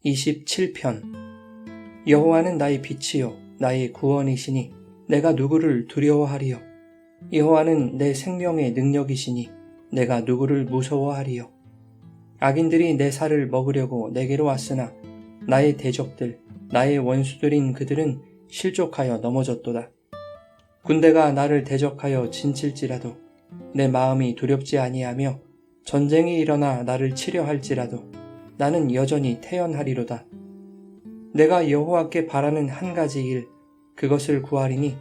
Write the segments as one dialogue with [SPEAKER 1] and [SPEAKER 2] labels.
[SPEAKER 1] 27편. 여호와는 나의 빛이요 나의 구원이시니 내가 누구를 두려워하리요. 여호와는 내 생명의 능력이시니 내가 누구를 무서워하리요. 악인들이 내 살을 먹으려고 내게로 왔으나 나의 대적들 나의 원수들인 그들은 실족하여 넘어졌도다. 군대가 나를 대적하여 진칠지라도 내 마음이 두렵지 아니하며 전쟁이 일어나 나를 치려 할지라도 나는 여전히 태연하리로다. 내가 여호와께 바라는 한 가지 일, 그것을 구하리니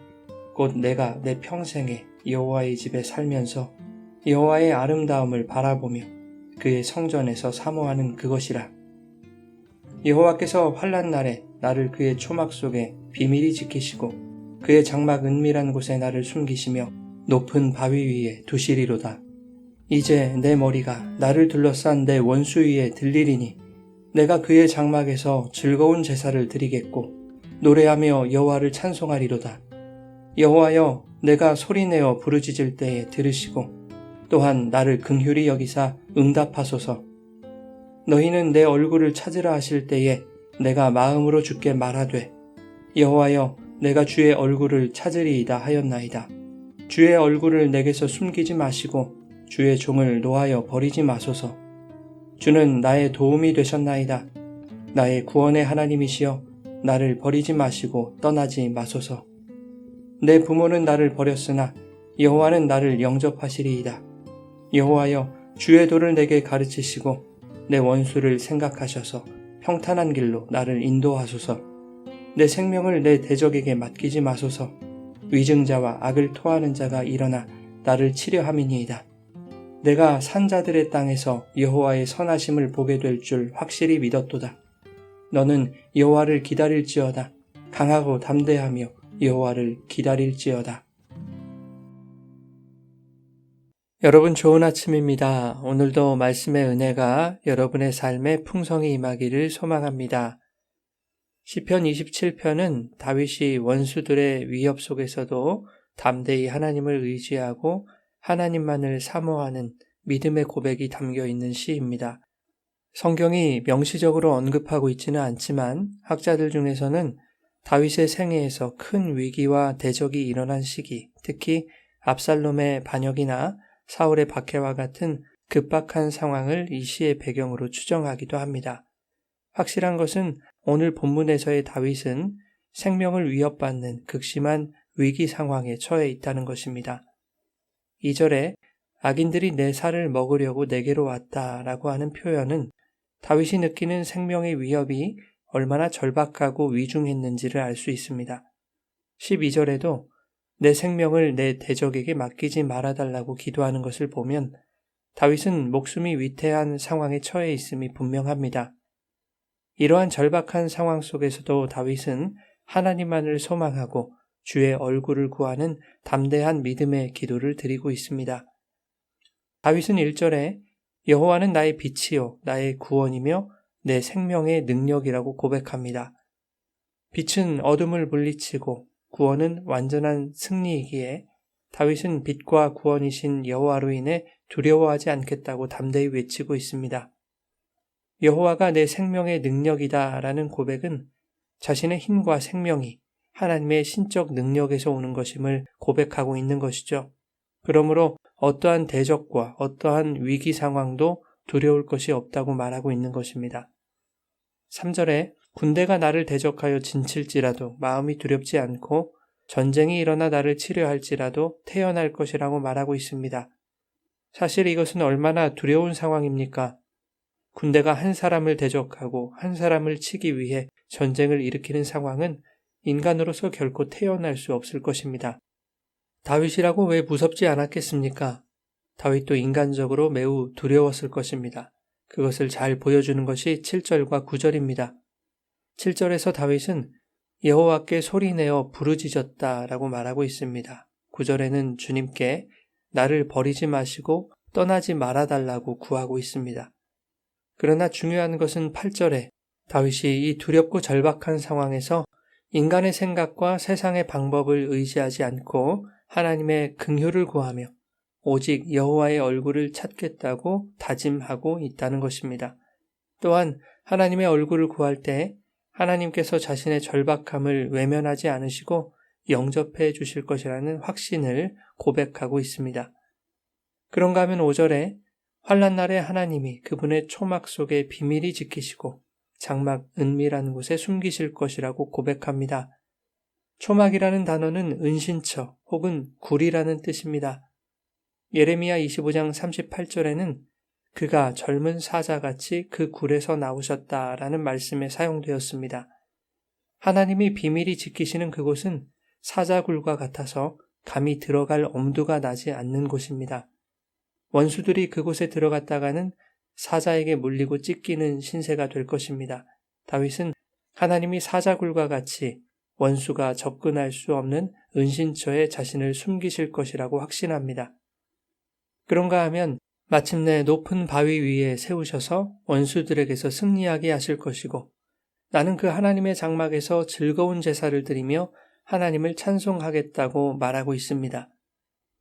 [SPEAKER 1] 곧 내가 내 평생에 여호와의 집에 살면서 여호와의 아름다움을 바라보며 그의 성전에서 사모하는 그것이라. 여호와께서 환난 날에 나를 그의 초막 속에 비밀히 지키시고 그의 장막 은밀한 곳에 나를 숨기시며 높은 바위 위에 두시리로다. 이제 내 머리가 나를 둘러싼 내 원수 위에 들리리니 내가 그의 장막에서 즐거운 제사를 드리겠고 노래하며 여호와를 찬송하리로다. 여호와여, 내가 소리내어 부르짖을 때에 들으시고 또한 나를 긍휼히 여기사 응답하소서. 너희는 내 얼굴을 찾으라 하실 때에 내가 마음으로 주께 말하되 여호와여, 내가 주의 얼굴을 찾으리이다 하였나이다. 주의 얼굴을 내게서 숨기지 마시고 주의 종을 노하여 버리지 마소서. 주는 나의 도움이 되셨나이다. 나의 구원의 하나님이시여, 나를 버리지 마시고 떠나지 마소서. 내 부모는 나를 버렸으나 여호와는 나를 영접하시리이다. 여호와여, 주의 도를 내게 가르치시고 내 원수를 생각하셔서 평탄한 길로 나를 인도하소서. 내 생명을 내 대적에게 맡기지 마소서. 위증자와 악을 토하는 자가 일어나 나를 치려 함이니이다. 내가 산자들의 땅에서 여호와의 선하심을 보게 될 줄 확실히 믿었도다. 너는 여호와를 기다릴지어다. 강하고 담대하며 여호와를 기다릴지어다. 여러분, 좋은 아침입니다. 오늘도 말씀의 은혜가 여러분의 삶에 풍성히 임하기를 소망합니다. 시편 27편은 다윗이 원수들의 위협 속에서도 담대히 하나님을 의지하고 하나님만을 사모하는 믿음의 고백이 담겨 있는 시입니다. 성경이 명시적으로 언급하고 있지는 않지만 학자들 중에서는 다윗의 생애에서 큰 위기와 대적이 일어난 시기, 특히 압살롬의 반역이나 사울의 박해와 같은 급박한 상황을 이 시의 배경으로 추정하기도 합니다. 확실한 것은 오늘 본문에서의 다윗은 생명을 위협받는 극심한 위기 상황에 처해 있다는 것입니다. 2절에 악인들이 내 살을 먹으려고 내게로 왔다라고 하는 표현은 다윗이 느끼는 생명의 위협이 얼마나 절박하고 위중했는지를 알 수 있습니다. 12절에도 내 생명을 내 대적에게 맡기지 말아달라고 기도하는 것을 보면 다윗은 목숨이 위태한 상황에 처해 있음이 분명합니다. 이러한 절박한 상황 속에서도 다윗은 하나님만을 소망하고 주의 얼굴을 구하는 담대한 믿음의 기도를 드리고 있습니다. 다윗은 1절에 여호와는 나의 빛이요 나의 구원이며 내 생명의 능력이라고 고백합니다. 빛은 어둠을 물리치고 구원은 완전한 승리이기에 다윗은 빛과 구원이신 여호와로 인해 두려워하지 않겠다고 담대히 외치고 있습니다. 여호와가 내 생명의 능력이다 라는 고백은 자신의 힘과 생명이 하나님의 신적 능력에서 오는 것임을 고백하고 있는 것이죠. 그러므로 어떠한 대적과 어떠한 위기 상황도 두려울 것이 없다고 말하고 있는 것입니다. 3절에 군대가 나를 대적하여 진칠지라도 마음이 두렵지 않고 전쟁이 일어나 나를 치려 할지라도 태어날 것이라고 말하고 있습니다. 사실 이것은 얼마나 두려운 상황입니까? 군대가 한 사람을 대적하고 한 사람을 치기 위해 전쟁을 일으키는 상황은 인간으로서 결코 태어날 수 없을 것입니다. 다윗이라고 왜 무섭지 않았겠습니까? 다윗도 인간적으로 매우 두려웠을 것입니다. 그것을 잘 보여주는 것이 7절과 9절입니다. 7절에서 다윗은 여호와께 소리내어 부르짖었다라고 말하고 있습니다. 9절에는 주님께 나를 버리지 마시고 떠나지 말아달라고 구하고 있습니다. 그러나 중요한 것은 8절에 다윗이 이 두렵고 절박한 상황에서 인간의 생각과 세상의 방법을 의지하지 않고 하나님의 긍휼을 구하며 오직 여호와의 얼굴을 찾겠다고 다짐하고 있다는 것입니다. 또한 하나님의 얼굴을 구할 때 하나님께서 자신의 절박함을 외면하지 않으시고 영접해 주실 것이라는 확신을 고백하고 있습니다. 그런가 하면 5절에 환난 날에 하나님이 그분의 초막 속에 비밀히 지키시고 장막 은밀한 곳에 숨기실 것이라고 고백합니다. 초막이라는 단어는 은신처 혹은 굴이라는 뜻입니다. 예레미야 25장 38절에는 그가 젊은 사자같이 그 굴에서 나오셨다라는 말씀에 사용되었습니다. 하나님이 비밀히 지키시는 그곳은 사자굴과 같아서 감히 들어갈 엄두가 나지 않는 곳입니다. 원수들이 그곳에 들어갔다가는 사자에게 물리고 찢기는 신세가 될 것입니다. 다윗은 하나님이 사자굴과 같이 원수가 접근할 수 없는 은신처에 자신을 숨기실 것이라고 확신합니다. 그런가 하면 마침내 높은 바위 위에 세우셔서 원수들에게서 승리하게 하실 것이고 나는 그 하나님의 장막에서 즐거운 제사를 드리며 하나님을 찬송하겠다고 말하고 있습니다.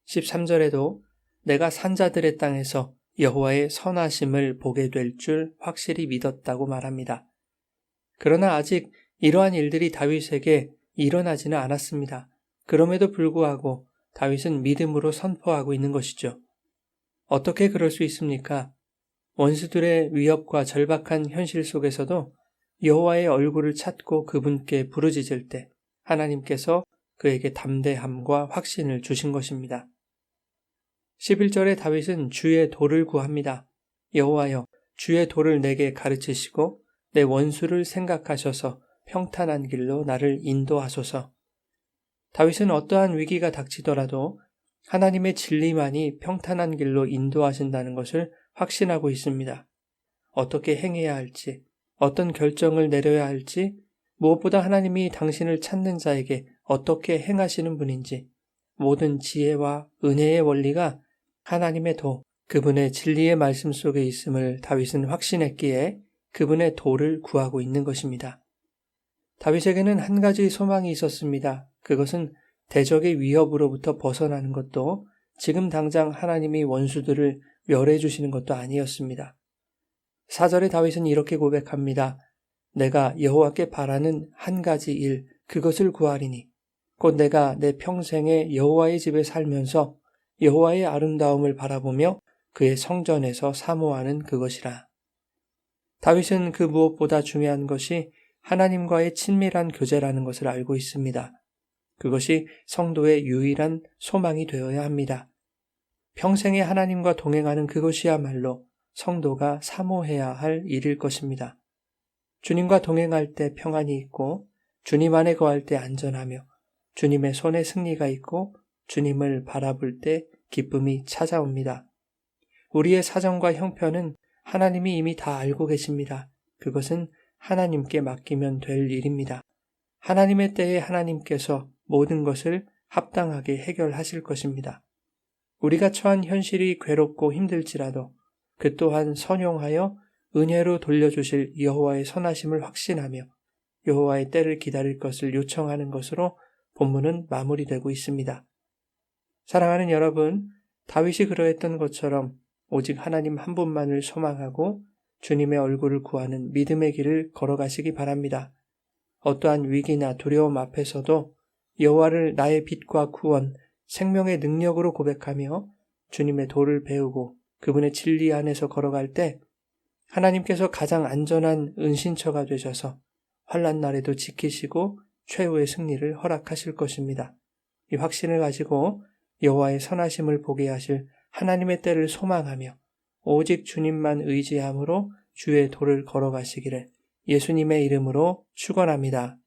[SPEAKER 1] 13절에도 내가 산자들의 땅에서 여호와의 선하심을 보게 될 줄 확실히 믿었다고 말합니다. 그러나 아직 이러한 일들이 다윗에게 일어나지는 않았습니다. 그럼에도 불구하고 다윗은 믿음으로 선포하고 있는 것이죠. 어떻게 그럴 수 있습니까? 원수들의 위협과 절박한 현실 속에서도 여호와의 얼굴을 찾고 그분께 부르짖을 때 하나님께서 그에게 담대함과 확신을 주신 것입니다. 11절에 다윗은 주의 도를 구합니다. 여호와여, 주의 도를 내게 가르치시고 내 원수를 생각하셔서 평탄한 길로 나를 인도하소서. 다윗은 어떠한 위기가 닥치더라도 하나님의 진리만이 평탄한 길로 인도하신다는 것을 확신하고 있습니다. 어떻게 행해야 할지, 어떤 결정을 내려야 할지, 무엇보다 하나님이 당신을 찾는 자에게 어떻게 행하시는 분인지 모든 지혜와 은혜의 원리가 하나님의 도, 그분의 진리의 말씀 속에 있음을 다윗은 확신했기에 그분의 도를 구하고 있는 것입니다. 다윗에게는 한 가지 소망이 있었습니다. 그것은 대적의 위협으로부터 벗어나는 것도 지금 당장 하나님이 원수들을 멸해 주시는 것도 아니었습니다. 4절에 다윗은 이렇게 고백합니다. 내가 여호와께 바라는 한 가지 일, 그것을 구하리니 곧 내가 내 평생에 여호와의 집에 살면서 여호와의 아름다움을 바라보며 그의 성전에서 사모하는 그것이라. 다윗은 그 무엇보다 중요한 것이 하나님과의 친밀한 교제라는 것을 알고 있습니다. 그것이 성도의 유일한 소망이 되어야 합니다. 평생에 하나님과 동행하는 그것이야말로 성도가 사모해야 할 일일 것입니다. 주님과 동행할 때 평안이 있고 주님 안에 거할 때 안전하며 주님의 손에 승리가 있고 주님을 바라볼 때 기쁨이 찾아옵니다. 우리의 사정과 형편은 하나님이 이미 다 알고 계십니다. 그것은 하나님께 맡기면 될 일입니다. 하나님의 때에 하나님께서 모든 것을 합당하게 해결하실 것입니다. 우리가 처한 현실이 괴롭고 힘들지라도 그 또한 선용하여 은혜로 돌려주실 여호와의 선하심을 확신하며 여호와의 때를 기다릴 것을 요청하는 것으로 본문은 마무리되고 있습니다. 사랑하는 여러분, 다윗이 그러했던 것처럼 오직 하나님 한 분만을 소망하고 주님의 얼굴을 구하는 믿음의 길을 걸어가시기 바랍니다. 어떠한 위기나 두려움 앞에서도 여호와를 나의 빛과 구원, 생명의 능력으로 고백하며 주님의 도를 배우고 그분의 진리 안에서 걸어갈 때 하나님께서 가장 안전한 은신처가 되셔서 환난 날에도 지키시고 최후의 승리를 허락하실 것입니다. 이 확신을 가지고 여호와의 선하심을 보게 하실 하나님의 때를 소망하며 오직 주님만 의지함으로 주의 도를 걸어가시기를 예수님의 이름으로 축원합니다.